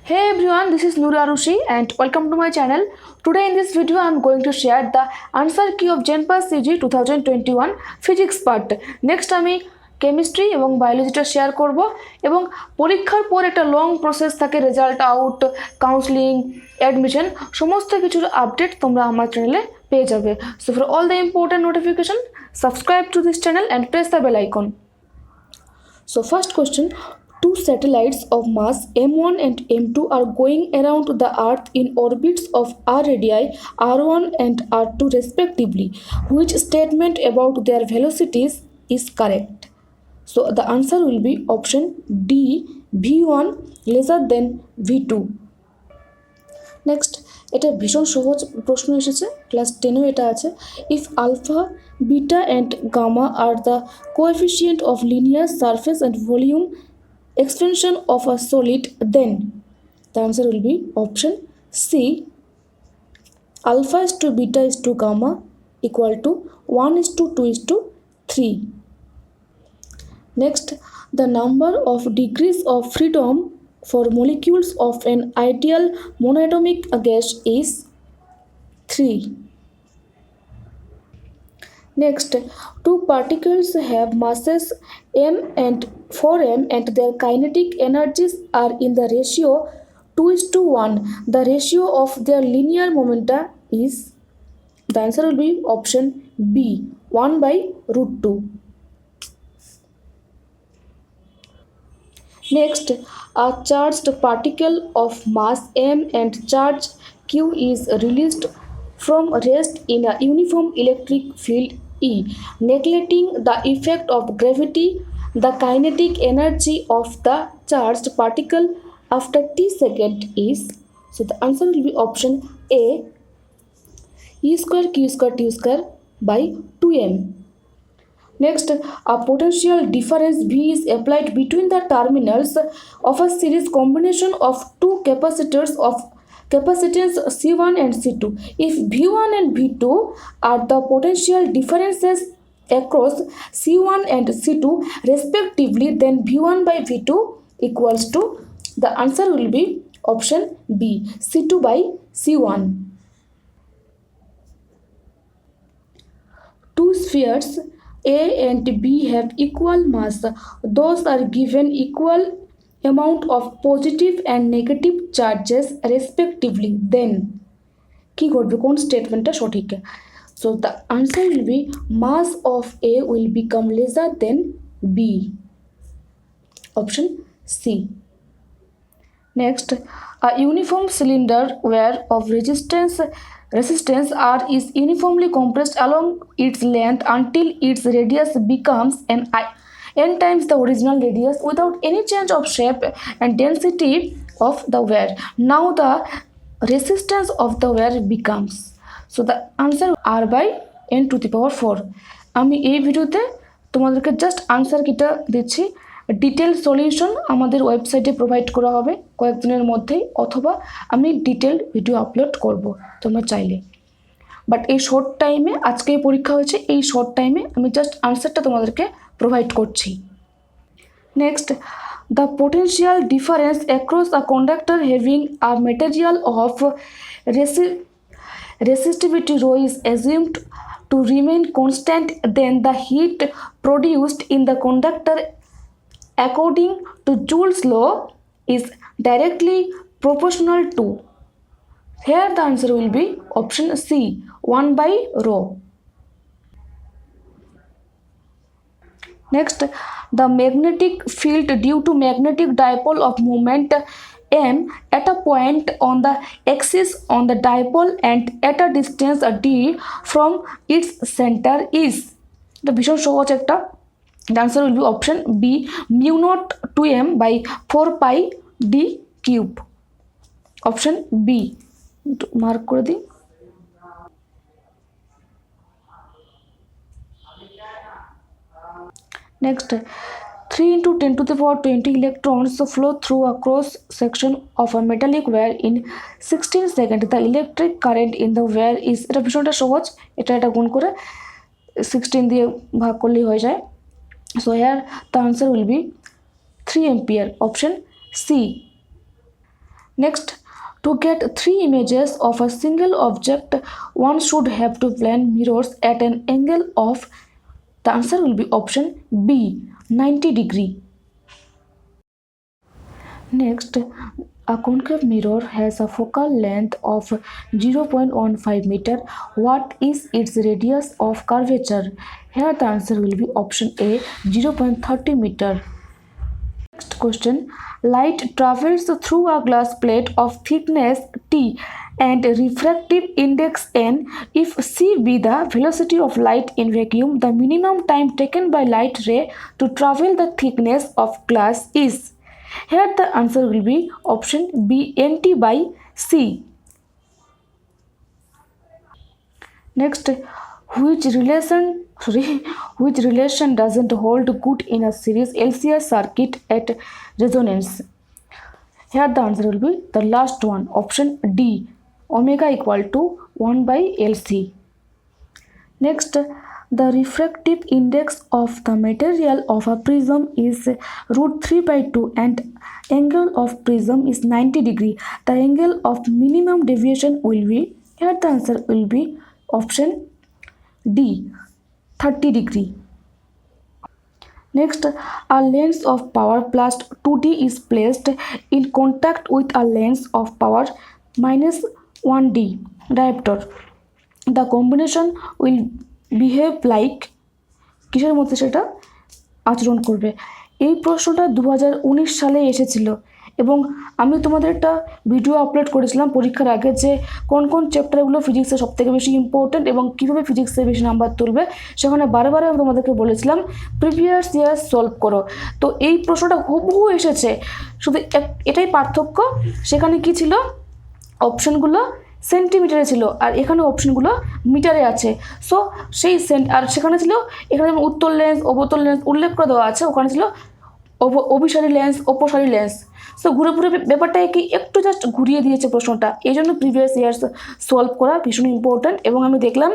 Hey everyone, this is Noor Arushi and welcome to my channel. Today in this video I am going to share the answer key of JenPass CG 2021 Physics part. Next আমি chemistry এবং বায়োলজিটা share করব এবং পরীক্ষার পর একটা long process থাকে, result out, counselling, admission, সমস্ত কিছুর আপডেট তোমরা আমার চ্যানেলে পেয়ে যাবে। So for all the important notification subscribe to this channel and press the bell icon. So first question, two satellites of mass M1 and M2 are going around the Earth in orbits of r radii r1 and r2 respectively. Which statement about their velocities is correct? So the answer will be option D, v1 lesser than v2. Next, এটা ভীষণ সহজ প্রশ্ন এসেছে, class 10এও এটা আছে। If alpha, beta and gamma are the coefficient of linear surface and volume expansion of a solid, then the answer will be option C, alpha is to beta is to gamma equal to 1 is to 2 is to 3. Next, the number of degrees of freedom for molecules of an ideal monatomic gas is 3. Next, two particles have masses m and 4m and their kinetic energies are in the ratio 2:1. The ratio of their linear momenta is, the answer will be option B, 1/√2. Next, a charged particle of mass m and charge q is released from rest in a uniform electric field E. Neglecting the effect of gravity, the kinetic energy of the charged particle after t seconds is, so the answer will be option A, E square q square t square by 2m. Next, a potential difference V is applied between the terminals of a series combination of two capacitors of capacitance C1 and C2. If V1 and V2 are the potential differences across C1 and C2 respectively, then V1 by V2 equals to, the answer will be option B, C2 by C1. Two spheres A and B have equal mass. Those are given equal amount of positive and negative charges respectively, then কি ঘটবে, কোন স্টেটমেন্টটা সঠিক? So the answer will be mass of A will become lesser than B, option C. Next, a uniform cylinder where of resistance R is uniformly compressed along its length until its radius becomes n times the original radius without any change of shape and density of the wear. Now the resistance of the wear becomes, so the answer R by n to the power 4. আমি এই ভিডিওতে তোমাদেরকে just answer কিটা দিচ্ছি, detail solution আমাদের ওয়েবসাইটে provide করা হবে কয়েকদিনের মধ্যেই, অথবা আমি ডিটেল ভিডিও আপলোড করব তোমরা চাইলে। বাট এই শর্ট টাইমে, আজকে পরীক্ষা হয়েছে, এই শর্ট টাইমে আমি জাস্ট আনসারটা তোমাদেরকে প্রোভাইড করছি। Next, the potential difference across a conductor having a material of resistivity rho is assumed to remain constant, then the heat produced in the conductor according to Joule's law is directly proportional to, here the answer will be option C, 1/ρ. Next, the magnetic field due to magnetic dipole of moment m at a point on the axis on the dipole and at a distance d from its center is, the ভীষণ সহজ একটা, the answer will be option B, mu0 2m by 4 pi d cube, option B. Mark করে দিই। Next, 3 into 10 to the power 20 electrons flow through a cross section of a metallic wire in 16 seconds. The electric current in the wire is, এটা ভীষণটা সহজ, এটা গুণ করে 16 দিয়ে ভাগ করলেই হয়ে যায়। So here the answer will be 3 ampere, option C. Next, to get 3 images of a single object, one should have to plan mirrors at an angle of, the answer will be option B, 90 degree. Next, a concave mirror has a focal length of 0.15 meter. What is its radius of curvature? Here the answer will be option A, 0.30 meter. Next question, light travels through a glass plate of thickness T and refractive index n. If c be the velocity of light in vacuum, the minimum time taken by light ray to travel the thickness of glass is. Here the answer will be option B, nt by c. Next, which relation doesn't hold good in a series LCR circuit at resonance? Here the answer will be the last one, option D, omega equal to 1 by LC. Next, the refractive index of the material of a prism is √3 by 2 and angle of prism is 90 degree. The angle of minimum deviation will be, here the answer will be option D, 30 degree. Next, a lens of power plus 2D is placed in contact with a lens of power minus 1D diopter. The combination will behave like, কিসের মধ্যে সেটা আচরণ করবে? এই প্রশ্নটা 2019 সালে এসেছিল এবং আমি তোমাদের একটা ভিডিও আপলোড করেছিলাম পরীক্ষার আগে যে কোন কোন চ্যাপ্টারগুলো ফিজিক্সের সবথেকে বেশি ইম্পর্টেন্ট এবং কীভাবে ফিজিক্সে বেশি নাম্বার তুলবে, সেখানে বারে আমি তোমাদেরকে বলেছিলাম প্রিভিয়াস ইয়ার সলভ করো। তো এই প্রশ্নটা হুবহু এসেছে, শুধু এটাই পার্থক্য, সেখানে কি ছিল, অপশনগুলো সেন্টিমিটারে ছিল আর এখানে অপশনগুলো মিটারে আছে। সো সেই আর সেখানে ছিল, এখানে যেমন উত্তর লেন্স অবতল লেন্স উল্লেখ করে দেওয়া আছে, ওখানে ছিল অভিসারী লেন্স অপসারী লেন্স। সো ঘুরে ব্যাপারটা কি একটু জাস্ট ঘুরিয়ে দিয়েছে প্রশ্নটা, এই জন্য প্রিভিয়াস ইয়ার্স সলভ করা ভীষণ ইম্পর্ট্যান্ট। এবং আমি দেখলাম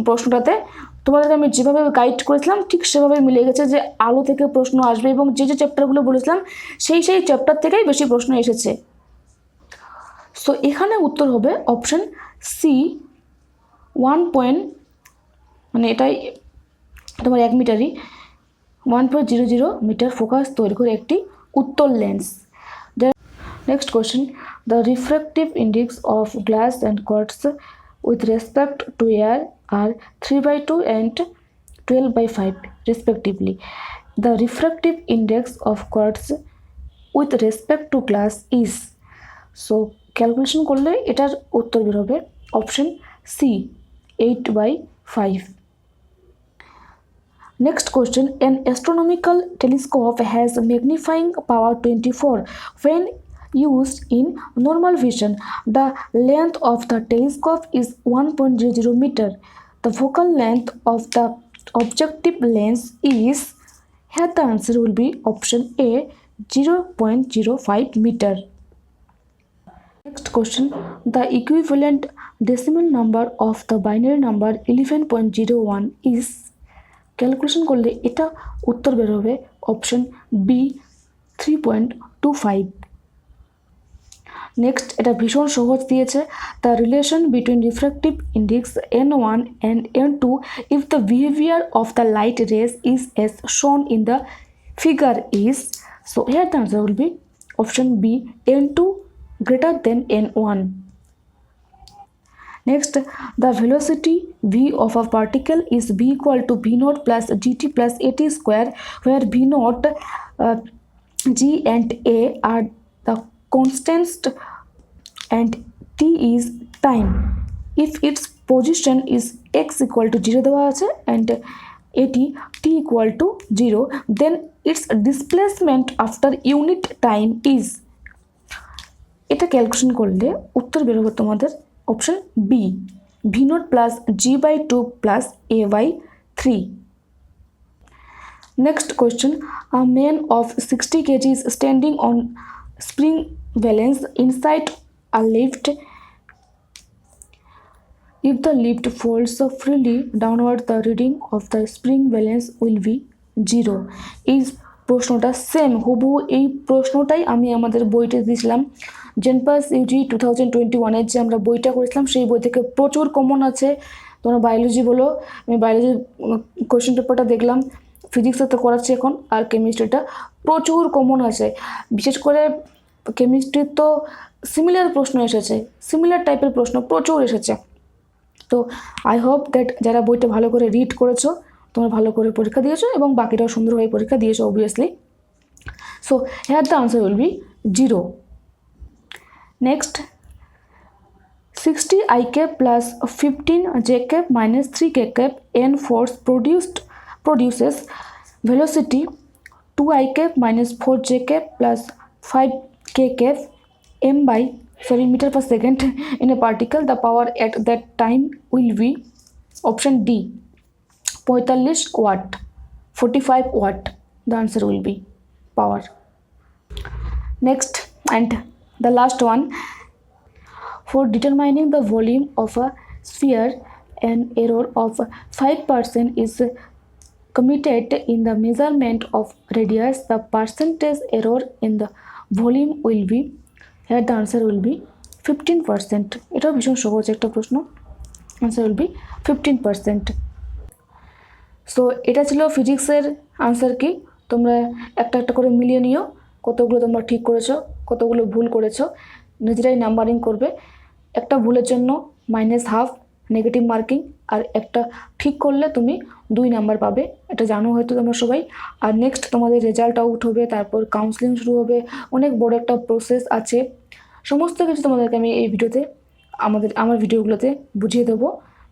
প্রশ্নটাতে তোমাদেরকে আমি যেভাবে গাইড করেছিলাম ঠিক সেভাবে মিলে গেছে যে আলো থেকে প্রশ্ন আসবে এবং যে চ্যাপ্টারগুলো বলেছিলাম সেই চ্যাপ্টার থেকেই বেশি প্রশ্ন এসেছে। সো এখানে উত্তর হবে অপশন সি, 1 মানে এটাই তোমার 1 মিটারই 1.00 মিটার ফোকাস তৈরি করে একটি উত্তল lens. Next question, the refractive index of glass and quartz with respect to air are 3/2 and 12/5 respectively. The refractive index of quartz with respect to glass is. So calculation করলে এটার উত্তর বের হবে option C, 8/5. Next question, an astronomical telescope has magnifying power 24. When used in normal vision, the length of the telescope is 1.00 meter. The focal length of the objective lens is, here the answer will be option A, 0.05 meter. Next question, the equivalent decimal number of the binary number 11.01 is. Calculation করলে এটা উত্তর বের হবে option B, 3.25. Next, এটা ভীষণ সহজ দিয়েছে, the relation between refractive index n1 and n2 if the behavior of the light rays is as shown in the figure is. So here the answer will be option B, n2 greater than n1. Next, the velocity v of a particle is v equal to v naught plus gt plus at square, where v naught, g and a are the constants and t is time. If its position is x equal to 0 দেওয়া আছে and at t equal to 0, then its displacement after unit time is. এটা calculation করলে উত্তর বের হবে তোমাদের option B, V nought plus G by 2 plus A by 3. Next question, a man of 60 kg is standing on spring balance inside a lift. If the lift falls freely downward, the reading of the spring balance will be 0. Is প্রশ্নটা same হুবহু এই প্রশ্নটাই আমি আমাদের বইতে দিয়েছিলাম। জেনপাস Yuji 2021-এর যে আমরা বইটা করেছিলাম সেই বই থেকে প্রচুর কমন আছে। তোমরা বায়োলজি বলো, আমি বায়োলজির কোয়েশ্চেন পেপারটা দেখলাম, ফিজিক্সে তো করাচ্ছি এখন, আর কেমিস্ট্রিটা প্রচুর কমন আছে। বিশেষ করে কেমিস্ট্রির তো সিমিলার প্রশ্ন এসেছে, সিমিলার টাইপের প্রশ্ন প্রচুর এসেছে। তো আই হোপ দ্যাট যারা বইটা ভালো করে রিড করেছো তোমরা ভালো করে পরীক্ষা দিয়েছো এবং বাকিটাও সুন্দরভাবে পরীক্ষা দিয়েছো obviously. So here the answer will be 0. Next 60 i cap plus 15 j cap minus 3 k cap n force produces velocity 2 i cap minus 4 j cap plus 5 k cap meter per second in a particle. The power at that time will be option D 45 watt, 45 watt. The answer will be power. Next and the last one, for determining the volume of a sphere an error of 5% is committed in the measurement of radius. The percentage error in the volume will be, here the answer will be 15%. এটাও ভীষণ সহজ একটা প্রশ্ন, answer will be 15%. So এটা ছিল ফিজিক্সের answer কি। তোমরা একটা একটা করে মিলিয়ে নিও, কতগুলো তোমরা ঠিক করেছো, কতগুলো ভুল করেছো, নিজেরাই নাম্বারিং করবে। একটা ভুলের জন্য -1/2 নেগেটিভ মার্কিং, আর একটা ঠিক করলে তুমি 2 নাম্বার পাবে, এটা জানো হয়তো তোমরা সবাই। আর নেক্সট তোমাদের রেজাল্ট আউট হবে, তারপর কাউন্সেলিং শুরু হবে, অনেক বড় একটা প্রসেস আছে। সমস্ত কিছু তোমাদেরকে আমি এই ভিডিওতে আমার ভিডিওগুলোতে বুঝিয়ে দেবো।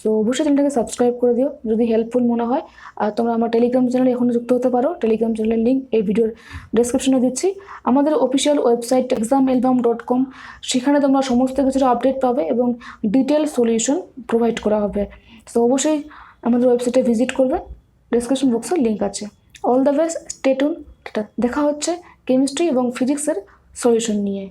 সো অবশ্যই চ্যানেলটাকে সাবস্ক্রাইব করে দিও যদি হেল্পফুল মনে হয়। আর তোমরা আমার টেলিগ্রাম চ্যানেলে এখনও যুক্ত হতে পারো, টেলিগ্রাম চ্যানেলের লিঙ্ক এই ভিডিওর ডেসক্রিপশনে দিচ্ছি। আমাদের অফিসিয়াল ওয়েবসাইট examalbum.com, সেখানে তোমরা সমস্ত কিছুর আপডেট পাবে এবং ডিটেল সলিউশন প্রোভাইড করা হবে। সো অবশ্যই আমাদের ওয়েবসাইটে ভিজিট করবে, ডেসক্রিপশন বক্সের লিঙ্ক আছে। All the best, stay tune. দেখা হচ্ছে কেমিস্ট্রি এবং ফিজিক্সের সলিউশন নিয়ে।